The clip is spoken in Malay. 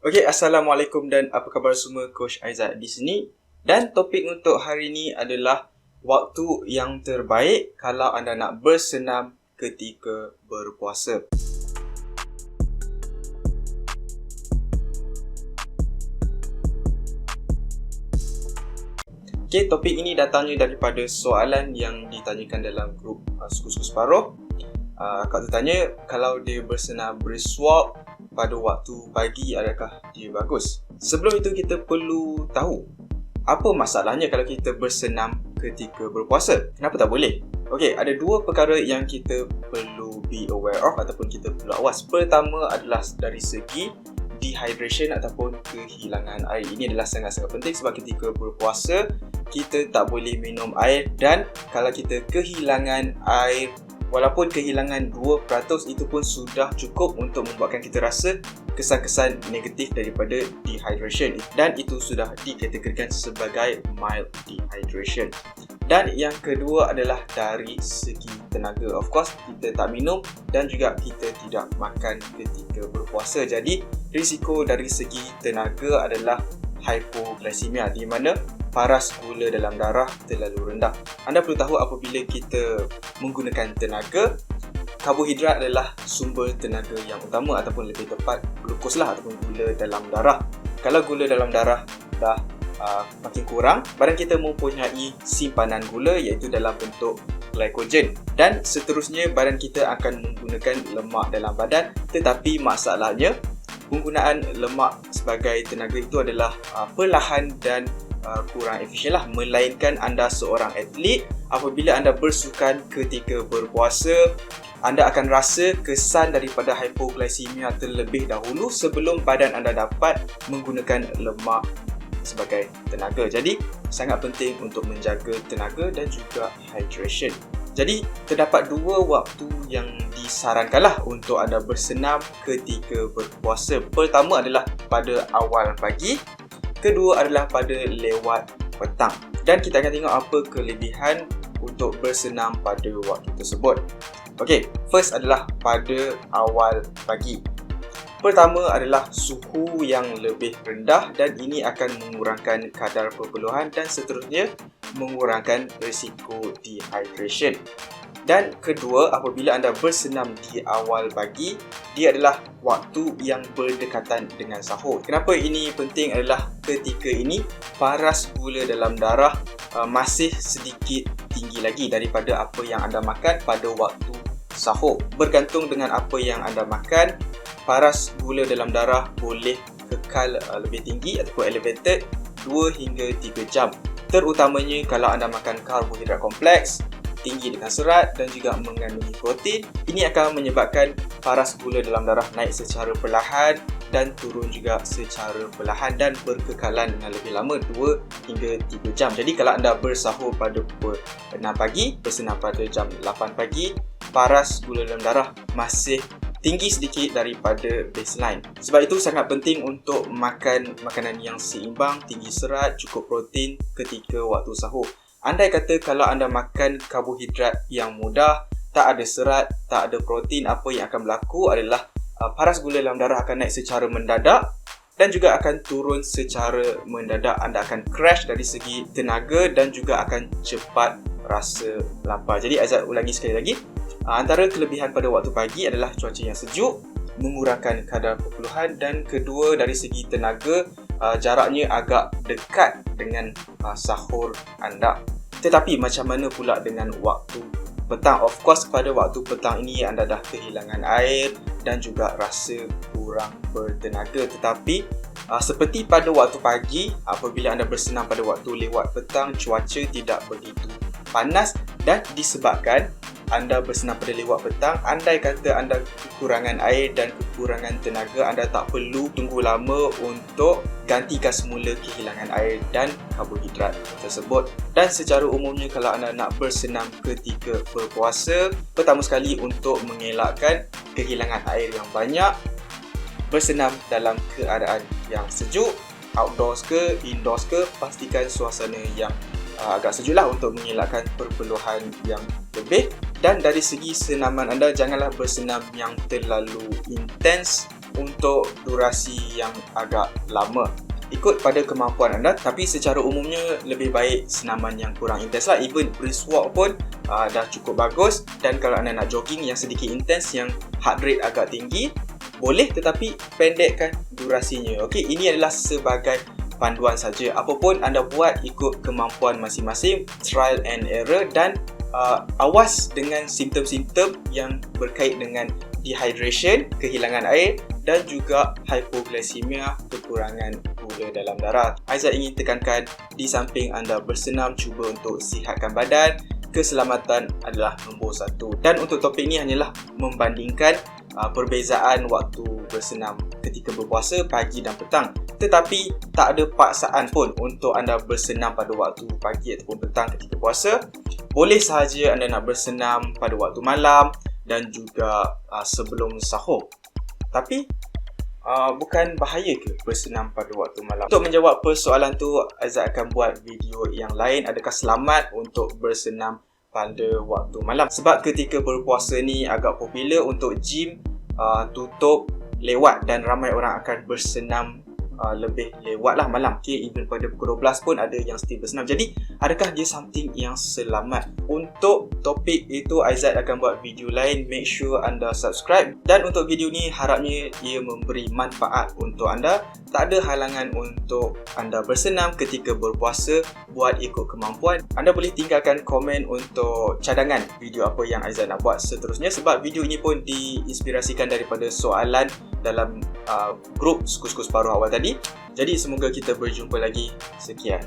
Okey, Assalamualaikum dan apa khabar semua, Coach Aizat di sini. Dan topik untuk hari ini adalah waktu yang terbaik kalau anda nak bersenam ketika berpuasa. Okey, topik ini datangnya daripada soalan yang ditanyakan dalam grup Suku-Suku Separuh. Kak tu tanya, kalau dia bersenam berswap pada waktu pagi, adakah dia bagus? Sebelum itu kita perlu tahu apa masalahnya kalau kita bersenam ketika berpuasa. Kenapa tak boleh? Okey, ada dua perkara yang kita perlu be aware of ataupun kita perlu awas. Pertama adalah dari segi dehydration ataupun kehilangan air. Ini adalah sangat-sangat penting sebab ketika berpuasa kita tak boleh minum air, dan kalau kita kehilangan air, walaupun kehilangan 2% itu pun sudah cukup untuk membuatkan kita rasa kesan-kesan negatif daripada dehydration, dan itu sudah dikategorikan sebagai mild dehydration. Dan yang kedua adalah dari segi tenaga. Of course, kita tak minum dan juga kita tidak makan ketika berpuasa. Jadi, risiko dari segi tenaga adalah hypoglycemia, di mana paras gula dalam darah terlalu rendah. Anda perlu tahu apabila kita menggunakan tenaga, karbohidrat adalah sumber tenaga yang utama, ataupun lebih tepat glukos lah, ataupun gula dalam darah. Kalau gula dalam darah dah makin kurang, badan kita mempunyai simpanan gula iaitu dalam bentuk glycogen, dan seterusnya badan kita akan menggunakan lemak dalam badan. Tetapi masalahnya, penggunaan lemak sebagai tenaga itu adalah perlahan dan kurang efisien lah. Melainkan anda seorang atlet, apabila anda bersukan ketika berpuasa, anda akan rasa kesan daripada hypoglycemia terlebih dahulu sebelum badan anda dapat menggunakan lemak sebagai tenaga. Jadi sangat penting untuk menjaga tenaga dan juga hydration. Jadi terdapat dua waktu yang disarankanlah untuk anda bersenam ketika berpuasa. Pertama adalah pada awal pagi, kedua adalah pada lewat petang. Dan kita akan tengok apa kelebihan untuk bersenam pada waktu tersebut. Okey, first adalah pada awal pagi. Pertama adalah suhu yang lebih rendah, dan ini akan mengurangkan kadar perpeluhan dan seterusnya mengurangkan risiko dehydration. Dan kedua, apabila anda bersenam di awal pagi, dia adalah waktu yang berdekatan dengan sahur. Kenapa ini penting adalah ketika ini paras gula dalam darah masih sedikit tinggi lagi daripada apa yang anda makan pada waktu sahur. Bergantung dengan apa yang anda makan, paras gula dalam darah boleh kekal lebih tinggi ataupun elevated 2 hingga 3 jam. Terutamanya kalau anda makan karbohidrat kompleks, tinggi dengan serat dan juga mengandungi protein. Ini akan menyebabkan paras gula dalam darah naik secara perlahan dan turun juga secara perlahan dan berkekalan dengan lebih lama 2 hingga 3 jam. Jadi kalau anda bersahur pada pukul 6 pagi, bersenam pada jam 8 pagi, paras gula dalam darah masih tinggi sedikit daripada baseline. Sebab itu sangat penting untuk makan makanan yang seimbang, tinggi serat, cukup protein ketika waktu sahur. Andai kata kalau anda makan karbohidrat yang mudah, tak ada serat, tak ada protein, apa yang akan berlaku adalah paras gula dalam darah akan naik secara mendadak dan juga akan turun secara mendadak. Anda akan crash dari segi tenaga dan juga akan cepat rasa lapar. Jadi Aizat ulangi sekali lagi. Antara kelebihan pada waktu pagi adalah cuaca yang sejuk, mengurangkan kadar perpeluhan, dan kedua dari segi tenaga, jaraknya agak dekat dengan sahur anda. Tetapi macam mana pula dengan waktu petang? Of course, pada waktu petang ini anda dah kehilangan air dan juga rasa kurang bertenaga. Tetapi seperti pada waktu pagi, apabila anda bersenam pada waktu lewat petang, cuaca tidak begitu panas, dan disebabkan anda bersenam pada lewat petang, andai kata anda kekurangan air dan kekurangan tenaga, anda tak perlu tunggu lama untuk gantikan semula kehilangan air dan karbohidrat tersebut. Dan secara umumnya kalau anda nak bersenam ketika berpuasa, pertama sekali untuk mengelakkan kehilangan air yang banyak, bersenam dalam keadaan yang sejuk, outdoors ke indoors ke, pastikan suasana yang agak sejuk lah untuk mengelakkan perpeluhan yang lebih. Dan dari segi senaman anda, janganlah bersenam yang terlalu intens untuk durasi yang agak lama. Ikut pada kemampuan anda, tapi secara umumnya lebih baik senaman yang kurang intens lah. Even brisk walk pun dah cukup bagus. Dan kalau anda nak jogging yang sedikit intens, yang heart rate agak tinggi, boleh, tetapi pendekkan durasinya. Okey, ini adalah sebagai panduan saja. Apa pun anda buat ikut kemampuan masing-masing, trial and error, dan awas dengan simptom-simptom yang berkait dengan dehydration, kehilangan air, dan juga hypoglycemia, kekurangan gula dalam darah. Aizat ingin tekankan, di samping anda bersenam, cuba untuk sihatkan badan. Keselamatan adalah nombor 1. Dan untuk topik ni hanyalah membandingkan perbezaan waktu bersenam ketika berpuasa pagi dan petang. Tetapi tak ada paksaan pun untuk anda bersenam pada waktu pagi ataupun petang ketika puasa. Boleh sahaja anda nak bersenam pada waktu malam dan juga sebelum sahur. Tapi bukan bahaya ke bersenam pada waktu malam? Untuk menjawab persoalan tu, Aizat akan buat video yang lain. Adakah selamat untuk bersenam pada waktu malam? Sebab ketika berpuasa ni agak popular untuk gym tutup lewat dan ramai orang akan bersenam lebih lewat lah malam. Okay, even pada pukul 12 pun ada yang still bersenam. Jadi adakah dia something yang selamat? Untuk topik itu Aizat akan buat video lain. Make sure anda subscribe. Dan untuk video ni harapnya ia memberi manfaat untuk anda. Tak ada halangan untuk anda bersenam ketika berpuasa. Buat ikut kemampuan. Anda boleh tinggalkan komen untuk cadangan video apa yang Aizat nak buat seterusnya. Sebab video ini pun diinspirasikan daripada soalan dalam grup Suku-Suku Separuh awal tadi. Jadi semoga kita berjumpa lagi. Sekian.